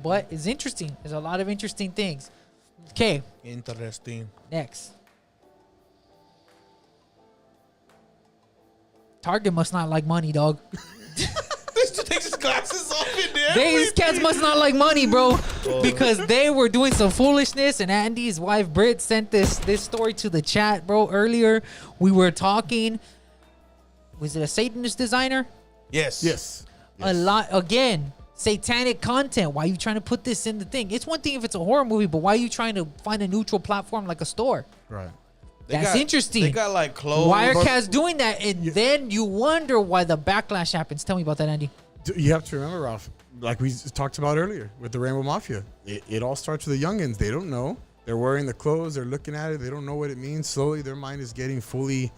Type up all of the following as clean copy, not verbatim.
But it's interesting. There's a lot of interesting things. Okay. Interesting. Next. Target must not like money, dog. This dude takes his glasses off in there. These cats must not like money, bro. Because they were doing some foolishness, and Andy's wife, Britt, sent this story to the chat, bro, earlier. We were talking. Was it a Satanist designer? Yes. A lot. Again, satanic content. Why are you trying to put this in the thing? It's one thing if it's a horror movie, but why are you trying to find a neutral platform like a store? Right. That's interesting. They got like clothes. Why are cats doing that? And then you wonder why the backlash happens. Tell me about that, Andy. You have to remember, Ralph, like we talked about earlier with the Rainbow Mafia. It all starts with the youngins. They don't know. They're wearing the clothes. They're looking at it. They don't know what it means. Slowly, their mind is getting fully,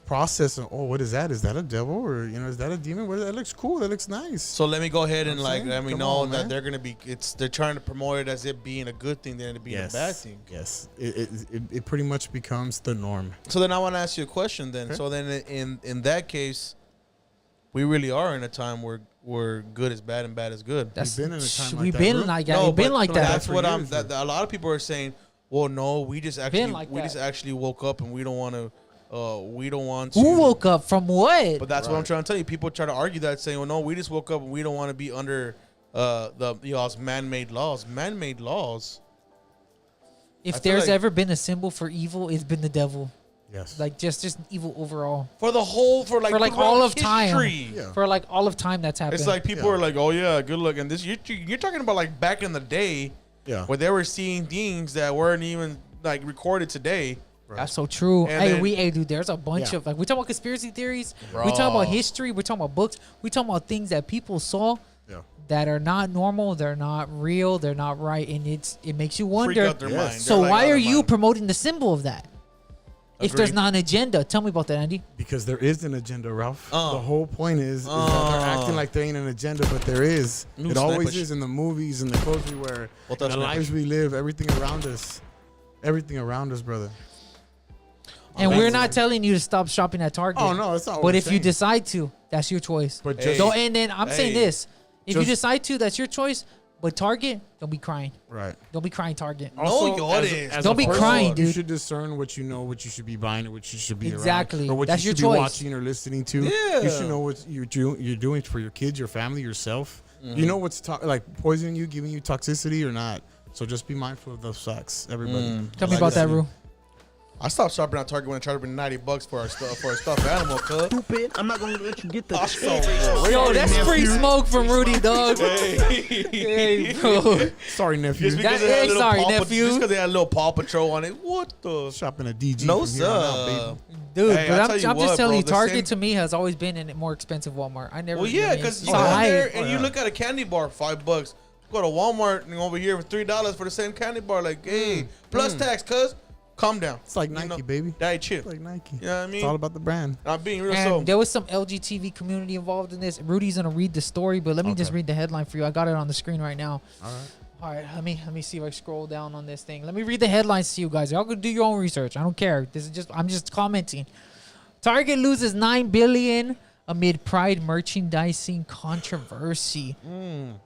processed. And, what is that? Is that a devil? Or, is that a demon? That looks cool. That looks nice. So let me go ahead and let me know that man. they're gonna be. They're trying to promote it as it being a good thing than it being a bad thing. Yes. It pretty much becomes the norm. So then I want to ask you a question. Then, Okay. so then in that case, we really are in a time where good is bad and bad is good. That's We've been in a time like we've that, been bro. like that. We've been like that. That's what years, that a lot of people are saying. Well, no, we just actually like we that. just actually woke up and we don't want to. Who woke up from what? But that's what I'm trying to tell you. People try to argue that, saying, "Well, no, we just woke up and we don't want to be under the man-made laws." Man-made laws. If I feel there's like- ever been a symbol for evil, it's been the devil. Yes. Like just evil overall. For all of throughout time. Yeah. For like all of time, that's happened. It's like people are like, "Oh yeah, good luck." And this you're talking about like back in the day, where they were seeing things that weren't even like recorded today. Right. That's so true. And Hey, dude, there's a bunch of like we talk about conspiracy theories. Bro. We talk about history. We're talking about books. We talk about things that people saw that are not normal. They're not real. They're not right, and it makes you wonder. Freak out their mind. So They're why out are of you mind. promoting the symbol of that? If there's not an agenda, tell me about that, Andy. Because there is an agenda, Ralph. The whole point is that they're acting like there ain't an agenda, but there is. It always is in the movies and the clothes we wear, in the lives we live, everything around us. Everything around us, brother. And we're not telling you to stop shopping at Target. Oh, no, that's not what But we're if you saying. decide to, that's your choice. But just, And then I'm saying this. If you Just- decide to, that's your choice. But Target, don't be crying. right. Don't be crying, Target. Also, Don't be crying, dude. You should discern what you know, what you should be buying, and what you should be Exactly. around, or what That's you your should be choice. watching or listening to. Yeah. You should know what you're doing for your kids, your family, yourself. You know what's like poisoning you, giving you toxicity or not. So just be mindful of those facts, everybody. Tell me about that, Rue. I stopped shopping at Target when I charged me $90 for a stuffed animal, cuz. Stupid. I'm not gonna let you get that. Yo, that's free smoke from Rudy, dog. Hey, bro. Sorry, nephew. Just because That- they had hey, a little sorry, Paw Pat- nephew. Just because they had a little Paw Patrol on it. What the? Shopping at DG. No, from here on out, sir. baby. Dude, Hey, but I'll I'm tell you just what, telling bro, you, the Target same- to me has always been a more expensive Walmart. I never. Well, yeah, really because you saw go in hype. there and you look at a candy bar, $5. Go to Walmart and over here for $3 for the same candy bar. Like, hey, plus tax, cuz. Calm down. It's like Nike, baby. Daddy, chill. It's like Nike. You know what I mean? It's all about the brand. I'm being real. And So there was some LGTV community involved in this. Rudy's gonna read the story, but let me just read the headline for you. I got it on the screen right now. All right. Let me see if I scroll down on this thing. Let me read the headlines to you guys. Y'all can do your own research. I don't care. I'm just commenting. Target loses $9 billion amid Pride merchandising controversy.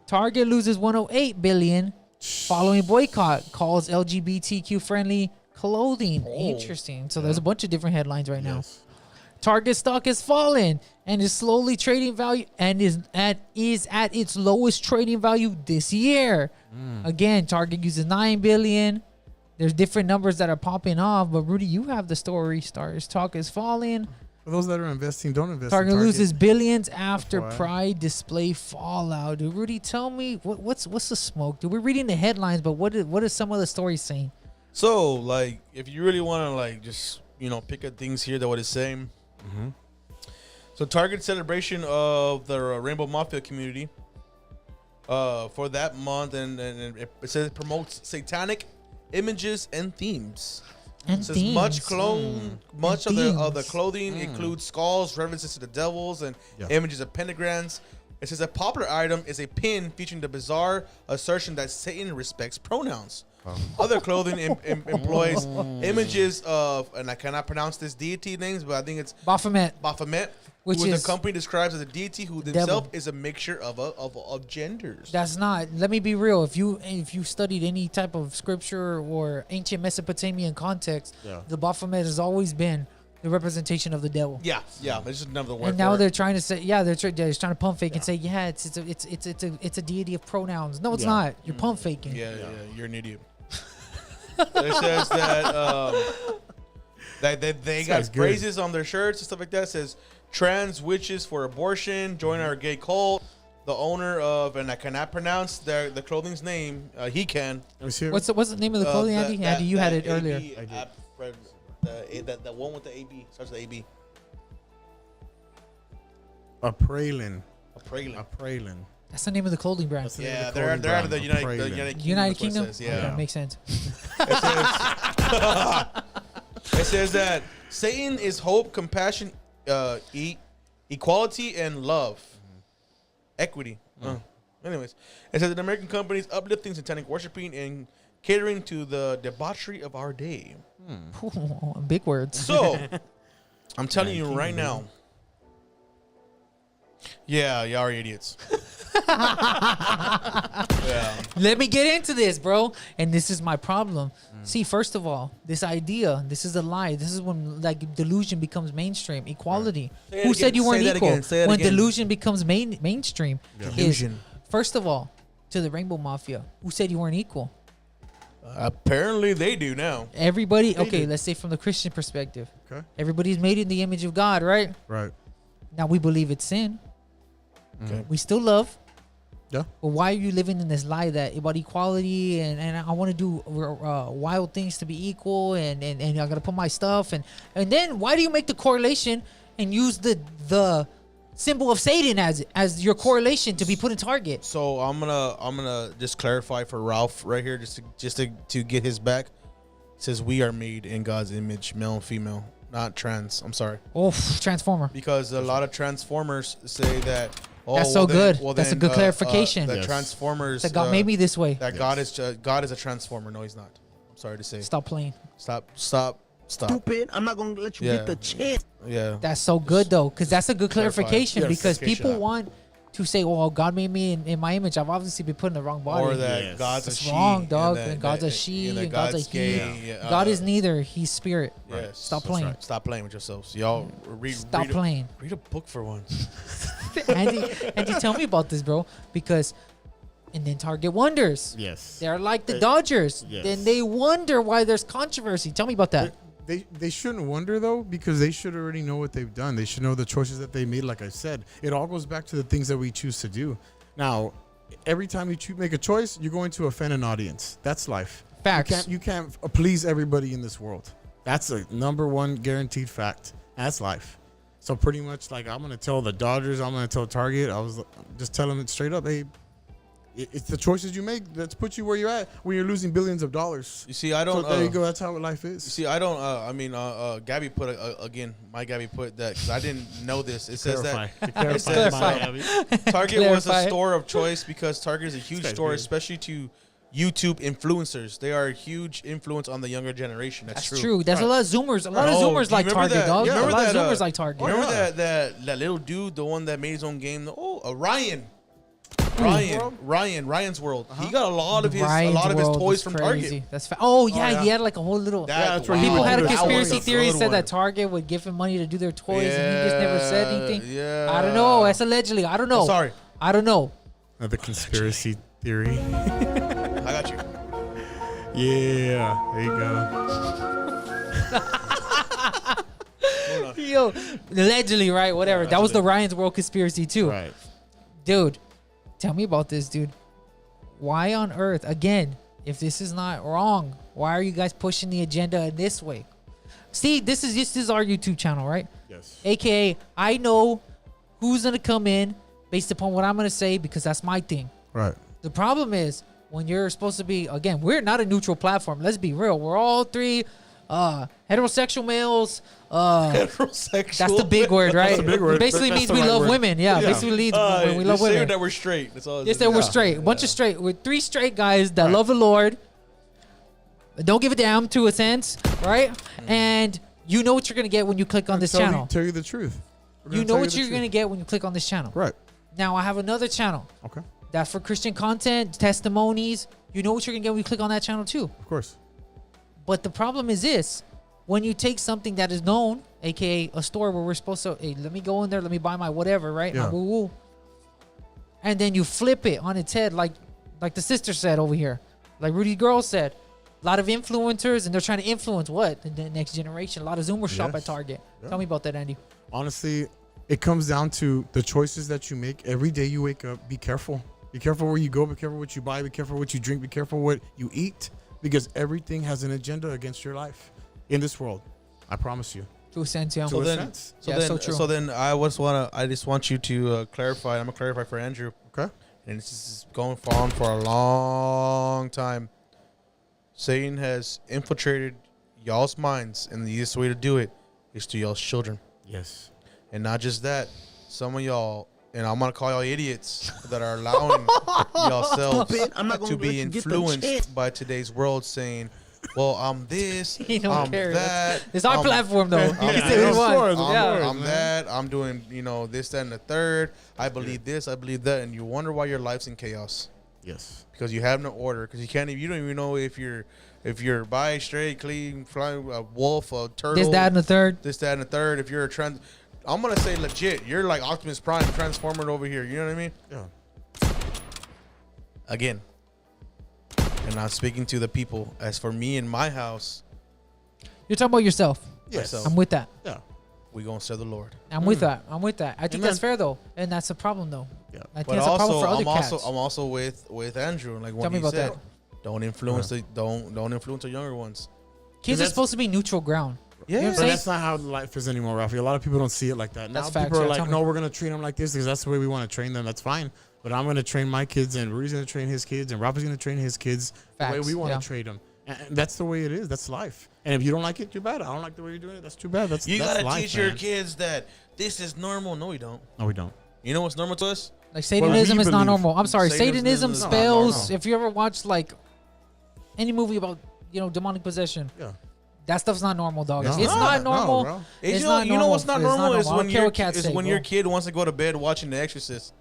Target loses $108 billion following boycott. Calls LGBTQ friendly clothing. Interesting. So there's a bunch of different headlines right now. Target stock has fallen and is slowly trading value and is at its lowest trading value this year. Again, Target uses $9 billion. There's different numbers that are popping off, but Rudy, you have the story. Stock is falling. For those that are investing, don't invest. Target in Target loses billions after FYI. Pride display fallout. Dude, Rudy, tell me what's the smoke? Dude, we're reading the headlines, but what is some of the stories saying? So, like, if you really want to, like, just, pick at things here that what it's saying. So, Target celebration of the Rainbow Mafia community for that month, and it says it promotes satanic images and themes. And It says themes. much of the themes. clothing includes skulls, references to the devils, and Yeah. images of pentagrams. It says a popular item is a pin featuring the bizarre assertion that Satan respects pronouns. Other clothing employs images of, and I cannot pronounce this deity names, but I think it's Baphomet, which who is the company describes as a deity who himself is a mixture of genders. That's not. Let me be real. If you studied any type of scripture or ancient Mesopotamian context, the Baphomet has always been the representation of the devil. Yeah. It's just another word. And now they're trying to say, they're trying to pump fake and say, it's a deity of pronouns. No, it's not. You're pump faking. Yeah, you're an idiot. It says that they got phrases on their shirts and stuff like that. It says trans witches for abortion, join our gay cult. The owner of, and I cannot pronounce the clothing's name. He can. What's the name of the clothing, Andy? Andy, you had it earlier. The one with the AB starts with AB. A pralin. That's the name of the clothing brand. Yeah, they're out of the United Kingdom. Says, that makes sense. It says that Satan is hope, compassion, equality, and love, equity. Anyways, it says that American companies uplifting, satanic worshiping, and catering to the debauchery of our day. Ooh, big words. So, I'm telling you right now. Yeah, y'all are idiots. Let me get into this, bro. And this is my problem. See, first of all, this idea, this is a lie. This is when like delusion becomes mainstream. Equality. Who said you weren't equal? When delusion becomes mainstream. Delusion. First of all, to the Rainbow Mafia, who said you weren't equal? Apparently they do now. Everybody, let's say from the Christian perspective. Okay. Everybody's made in the image of God, right? Right. Now we believe it's sin. Okay. We still love. Yeah. But why are you living in this lie that about equality and I want to do wild things to be equal and I gotta put my stuff and then why do you make the correlation and use the symbol of Satan as your correlation to be put in target? So I'm gonna just clarify for Ralf right here, just to get his back. It says we are made in God's image, male and female, not trans. I'm sorry. Oh, Transformer. Because a lot of Transformers say that. That's so good. That's a good clarification. That Transformers. That God made me this way. That God is a Transformer. No, he's not. I'm sorry to say. Stop playing. Stop. Stupid. I'm not going to let you get the chance. Yeah. That's so good, though, because that's a good clarification. Because people want to say, "Oh, God made me in my image." I've obviously been put in the wrong body. Or that God's a That's she. wrong, dog. And God's a she, and God's a he. Gay. God is neither. He's spirit. Yes. Stop playing. Right. Stop playing with yourselves. Y'all read playing. Read a book for once. Andy, tell me about this, bro. Because, and then Target wonders. Yes. They're like the Dodgers. Yes. Then they wonder why there's controversy. Tell me about that. They shouldn't wonder, though, because they should already know what they've done. They should know the choices that they made. Like I said, it all goes back to the things that we choose to do. Now, every time you make a choice, you're going to offend an audience. That's life. Facts. You can't please everybody in this world. That's a number one guaranteed fact. That's life. So pretty much, like, I'm going to tell the Dodgers, I'm going to tell Target, I was just telling it straight up, hey, it's the choices you make that's put you where you're at when you're losing billions of dollars. You see, I don't. So there you go. That's how life is. You see, I don't. Gabby put again. My Gabby put that because I didn't know this. It says that it says Target was a store of choice because Target is a huge store, especially to YouTube influencers. They are a huge influence on the younger generation. That's true. There's a lot of Zoomers. A lot of Zoomers like Target, dog. Yeah, a lot of Zoomers like Target. Remember that little dude, the one that made his own game? Ryan's World. He got a lot of his toys from Target. That's he had like a whole little. That's where people had a conspiracy theory said that Target would give him money to do their toys, and he just never said anything. Yeah, I don't know. That's allegedly. I don't know. Sorry, I don't know. The conspiracy theory. I got you. Yeah, there you go. Yo, allegedly, right? Whatever. That was the Ryan's World conspiracy too. Right, dude. Tell me about this, dude. Why on earth, again, if this is not wrong, why are you guys pushing the agenda in this way? See, this is our YouTube channel, right? Yes. AKA, I know who's gonna come in based upon what I'm gonna say because that's my thing. Right. The problem is when you're supposed to be, again, we're not a neutral platform. Let's be real. We're all three Heterosexual males. Heterosexual. That's the big word, right? That's the big word. It basically That's means the we right love word. women. Yeah, Yeah. basically means when we love just say women. that we're straight. That's all. Just that we're straight. A bunch of straight. We're 3 straight guys that love the Lord. Don't give a damn to a sense, right? And you know what you're gonna get when you click on this channel. Tell you the truth. You know what you're gonna get when you click on this channel. Right. Now I have another channel. Okay. That's for Christian content, testimonies. You know what you're gonna get when you click on that channel too. Of course. But the problem is this: when you take something that is known, aka a store where we're supposed to, hey, let me go in there, let me buy my whatever, right? Yeah. My woo woo. And then you flip it on its head, like the sister said over here, like Rudy Girl said. A lot of influencers, and they're trying to influence what? The next generation. A lot of Zoomers shop at Target. Yeah. Tell me about that, Andy. Honestly, it comes down to the choices that you make every day you wake up. Be careful. Be careful where you go. Be careful what you buy. Be careful what you drink. Be careful what you eat, because everything has an agenda against your life in this world. I promise you. To a sense, yeah. To a then, sense. So true. I just want you to clarify. I'm gonna clarify for Andrew. Okay. And this is going on for a long time. Satan has infiltrated y'all's minds, and the easiest way to do it is to y'all's children. Yes. And not just that, some of y'all, and I'm gonna call y'all idiots that are allowing yourselves Stupid. I'm not gonna to let be you get the influenced chance. by today's world, saying, "Well, I'm this, He don't I'm care. that." It's our I'm- platform, though. He I'm can say what he of wants. course, of Yeah. course. I'm that. I'm doing, this, that, and the third. I believe this. I believe that, and you wonder why your life's in chaos Yes. because you have no order. Because you don't even know if you're bi, straight, clean, flying, a wolf, a turtle. This, that, and the third. This, that, and the third. If you're I'm gonna say legit. You're like Optimus Prime, Transformer over here. You know what I mean? Yeah. Again, and I'm speaking to the people. As for me in my house, You're talking about yourself. Yes. Myself. I'm with that. Yeah. we gonna serve the Lord. I'm with that. I'm with that. I think Amen. that's fair, though. And that's a problem, though. Yeah. I think But that's a problem also, for other cats. I'm also with Andrew. Like what Tell me he about said, that. don't influence don't influence the younger ones. Kids are that's- supposed to be neutral ground. Yeah, You know what But I'm that's not how life is anymore, Rafi. A lot of people don't see it like that. Now That's facts, people are yeah, like, tell me. no, we're going to train them like this because that's the way we want to train them. That's fine. But I'm going to train my kids, and Rudy's going to train his kids, and Rafi's going to train his kids the way Facts, we want to yeah. train them. And that's the way it is. That's life. And if you don't like it, too bad. I don't like the way you're doing it. That's too bad. That's you that's gotta life, teach your man. kids that this is normal. No, we don't. No, we don't. You know what's normal to us? Like Satanism we is not believe. normal. I'm sorry. Satanism Satanism is not spells. normal. If you ever watch like any movie about demonic possession, Yeah. that stuff's not normal, dog. No. It's No, not no, normal. bro. It's you not know normal. what's not It's not normal is normal. I when don't care your what cats is say, when bro. your kid wants to go to bed watching The Exorcist.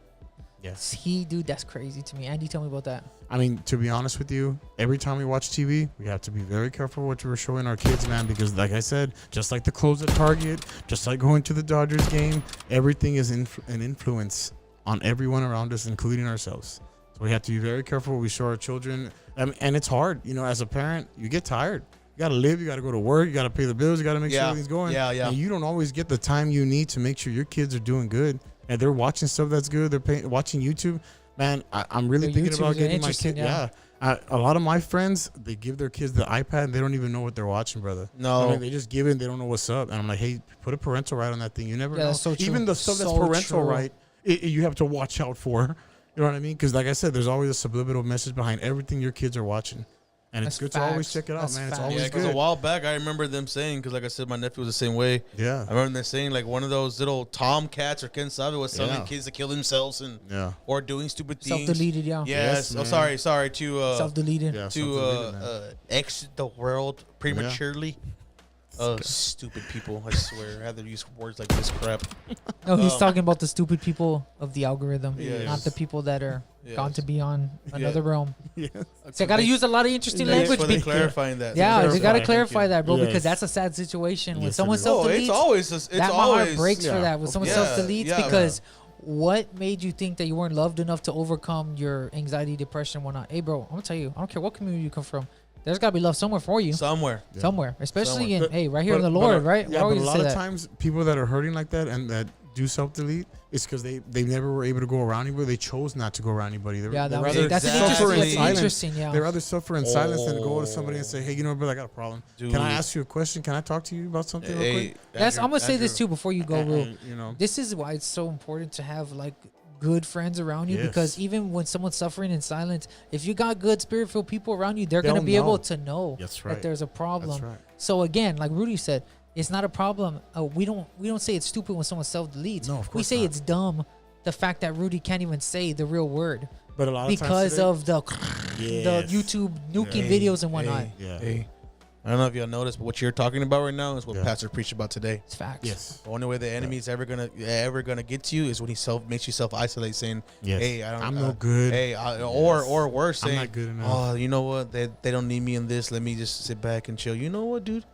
Yes. Dude, that's crazy to me. Andy, tell me about that. I mean, to be honest with you, every time we watch TV, we have to be very careful what we're showing our kids, man, because like I said, just like the clothes at Target, just like going to the Dodgers game, everything is an influence on everyone around us, including ourselves. So we have to be very careful what we show our children. And it's hard. As a parent, you get tired. You got to live. You got to go to work. You got to pay the bills. You got to make sure everything's going. Yeah. And you don't always get the time you need to make sure your kids are doing good. And they're watching stuff that's good. They're watching YouTube. Man, I'm really Their thinking about YouTubes are getting my interesting, kid. yeah. A lot of my friends, they give their kids the iPad and they don't even know what they're watching, brother. No. I mean, they just give it and they don't know what's up. And I'm like, hey, put a parental right on that thing. You never Yeah, know. that's so true. Even the stuff that's So parental true. right, you have to watch out for. You know what I mean? Because like I said, there's always a subliminal message behind everything your kids are watching. And That's it's good to always facts. check it out, That's man. It's facts. always Yeah, because a good. while back I remember them saying, because like I said, my nephew was the same way. Yeah. I remember them saying like one of those little tomcats or Ken Sabe was telling Yeah. kids to kill themselves and Yeah. or doing stupid things. Self-deleted, yeah. Yes. Yes, Oh, sorry to Self-deleted. Yeah. to self-deleted, man. exit the world prematurely. Stupid people! I swear, I had to use words like this crap. No, he's talking about the stupid people of the algorithm, Yes. not the people that are Yes. gone to be on another realm. Yes. So I got to use a lot of interesting Thanks language. for the because- clarifying that. Yeah, Clarify. you got to Thank clarify you. that, bro, because Yes. that's a sad situation when Yes, someone it is. Oh, self-deletes. it's always it's that my always heart breaks for yeah. that when someone Yeah, self-deletes yeah. because what made you think that you weren't loved enough to overcome your anxiety, depression, whatnot? Hey, bro, I'm gonna tell you, I don't care what community you come from. There's got to be love somewhere for you. somewhere. Yeah. Somewhere, especially Somewhere. in right here in the Lord, right? Yeah, We but always a lot say of that. times people that are hurting like that and that do self-delete, it's because they never were able to go around anybody. They chose not to go around anybody. Yeah, they that rather that's an Exactly. interesting. That's silence. interesting. Yeah. They rather suffer in silence than go to somebody and say, hey, you know what, brother, I got a problem. Dude. Can I ask you a question? Can I talk to you about something real quick? I'm gonna say this Andrew. too before you go, Will. You know, This is why it's so important to have like good friends around you, because even when someone's suffering in silence, if you got good spirit-filled people around you, they're going to be able to know that there's a problem. That's right. So again, like Rudy said, it's not a problem. We don't say it's stupid when someone self-deletes. No, of course we say not. it's dumb, the fact that Rudy can't even say the real word But a lot of because times today, of the YouTube nuking videos and whatnot. Hey, I don't know if y'all noticed, but what you're talking about right now is what Pastor preached about today. It's facts. Yes. The only way the enemy's ever gonna get to you is when he makes you self isolate, saying, Yes. "Hey, I'm no good." Hey, or worse, I'm saying, not good enough. "Oh, you know what? They don't need me in this. Let me just sit back and chill." You know what, dude?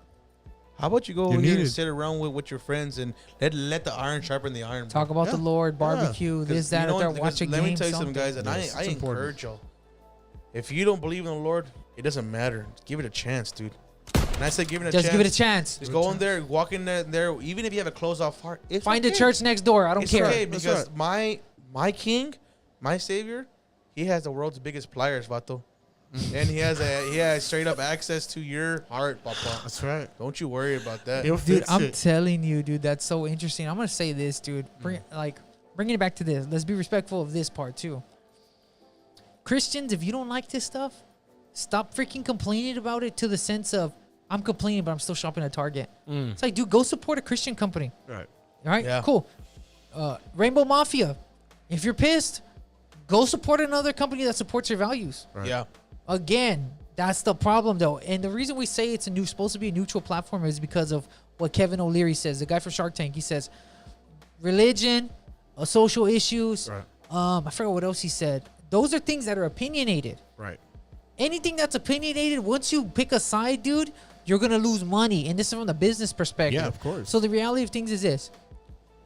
How about you go You're here and needed. sit around with your friends and let the iron sharpen the iron. Talk about the Lord, barbecue, this, that, and they're watching Let me games. tell you something, guys, and Yes, I it's important. encourage y'all. If you don't believe in the Lord, it doesn't matter. Give it a chance, dude. And I say give it a chance. Just give it a chance. Just go in there, walk in there, even if you have a closed off heart. It's Find okay. a church next door. I don't It's care. okay, That's because right. my king, my savior, he has the world's biggest pliers, vato. And he has straight up access to your heart, papa. That's right. Don't you worry about that. He'll Dude, fix I'm it. telling you, dude, that's so interesting. I'm gonna say this, dude. Bringing it back to this. Let's be respectful of this part too. Christians, if you don't like this stuff, stop freaking complaining about it to the sense of I'm complaining, but I'm still shopping at Target. It's like, dude, go support a Christian company. Right. All right, Yeah. cool. Rainbow Mafia. If you're pissed, go support another company that supports your values. Right. Yeah. Again, that's the problem, though. And the reason we say it's supposed to be a neutral platform is because of what Kevin O'Leary says, the guy from Shark Tank. He says, religion, social issues. Right. I forgot what else he said. Those are things that are opinionated. Right. Anything that's opinionated, once you pick a side, dude, you're gonna lose money. And this is from the business perspective. Yeah, of course. So the reality of things is this: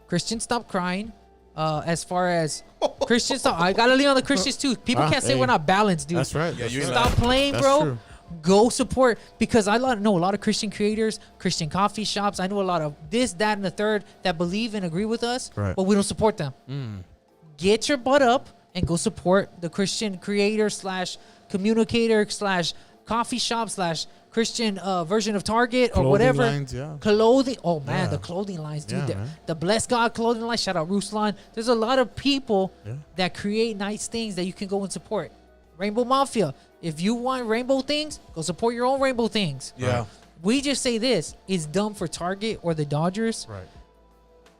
Christians stop crying. As far as Christians, I gotta lean on the Christians too. People can't say hey. we're not balanced, dude. That's right. Yeah, That's you right. ain't Stop playing, That's bro. true. Go support, because I know a lot of Christian creators, Christian coffee shops. I know a lot of this, that, and the third that believe and agree with us, Right. but we don't support them. Get your butt up and go support the Christian creator / communicator / coffee shop / Christian version of Target or Clothing whatever. lines, yeah. Clothing. Oh man, Yeah. the clothing lines, dude. Yeah, the, man. the Bless God clothing line. Shout out Ruslan. There's a lot of people Yeah. that create nice things that you can go and support. Rainbow Mafia. If you want rainbow things, go support your own rainbow things. Yeah. We just say this: it's dumb for Target or the Dodgers Right.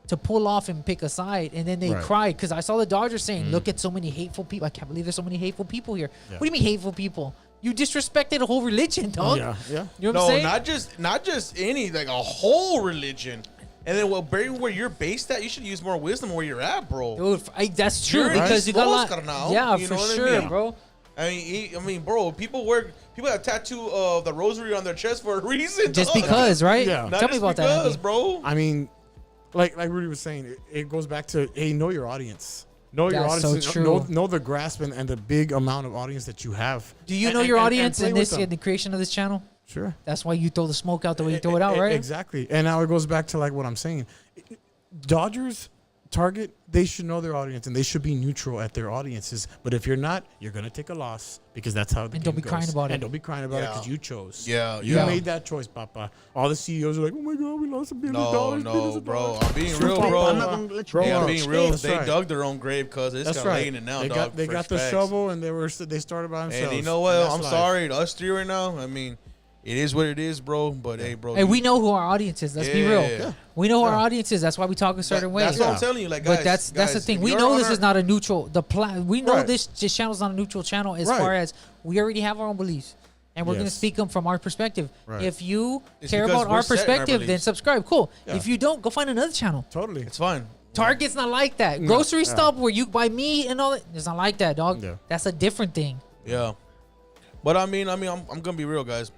to pull off and pick a side, and then they Right. cry because I saw the Dodgers saying, "Look at so many hateful people. I can't believe there's so many hateful people here." Yeah. What do you mean hateful people? You disrespected a whole religion, dog. Yeah. Yeah. You know what I'm No, saying? not just any, like a whole religion. And then where you're based at, you should use more wisdom where you're at, bro. Dude, that's true You're because you got a lot. carnal, Yeah, you for know what I sure, mean? bro. I mean, bro, people have tattoo of the rosary on their chest for a reason. Just dog. because, right? Yeah. Not Tell me just about because, that, Andy. bro. I mean, like Rudy was saying, it goes back to, hey, know your audience. Know your That's audience. so true. Know the grasp and the big amount of audience that you have. Do you And- know your and- and audience play in with this them. in the creation of this channel? Sure. That's why you throw the smoke out the way you throw it out, right? Exactly. And now it goes back to like what I'm saying. Dodgers, Target, they should know their audience and they should be neutral at their audiences. But if you're not, you're gonna take a loss because that's how the And game don't be goes. crying about it. And don't be crying about it Yeah. because you chose. Yeah, You yeah. made that choice, Papa. All the CEOs are like, oh my God, we lost $1 billion. billions No, of bro. dollars." I'm being True, real, Papa. bro. I'm not gonna let you Bro, Hey, I'm up. being real. That's They right. dug their own grave, cuz it's That's kind of right. laying it now, They dog. got the Fresh shovel and they started by themselves. And you know what? And that's I'm life. sorry to us three right now. I mean, it is what it is, bro. But hey, bro. Hey, we know who our audience is. Let's be real. Yeah. We know who our audience is. That's why we talk a certain way. That's what I'm telling you. Like, guys, But that's the guys, thing. if We you're know on this our- is not a neutral. We know Right. this channel's not a neutral channel as Right. far as we already have our own beliefs, and we're gonna Yes. speak them from our perspective. Right. If you It's care because about we're our set in our perspective, then beliefs. subscribe. Cool. Yeah. If you don't, go find another channel. Totally. It's fine. Target's not like that. Grocery stop where you buy meat and all that. It's not like that, dog. Yeah. That's a different thing. Yeah. But I'm gonna be real, guys.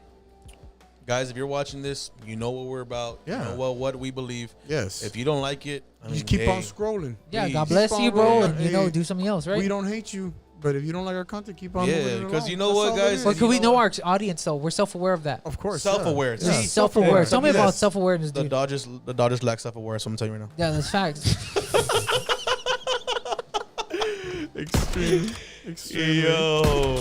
Guys, if you're watching this, you know what we're about. Yeah. You know what we believe. Yes. If you don't like it, I You mean, just keep hey, on scrolling. Yeah, Please. God bless Keep you, on bro, rolling. and Hey, do something else, right? We don't hate you, but if you don't like our content, keep on moving Yeah, it 'cause along. you know That's what, all guys? it is. But can we you know know our audience though? We're self-aware of that. Of course. Self-aware. Yeah. See, Self-aware. Tell me Yes. about self-awareness, The dude. Dodgers lack self-awareness. I'm telling you right now. Yeah, that's facts. Extreme. Extreme. Yo.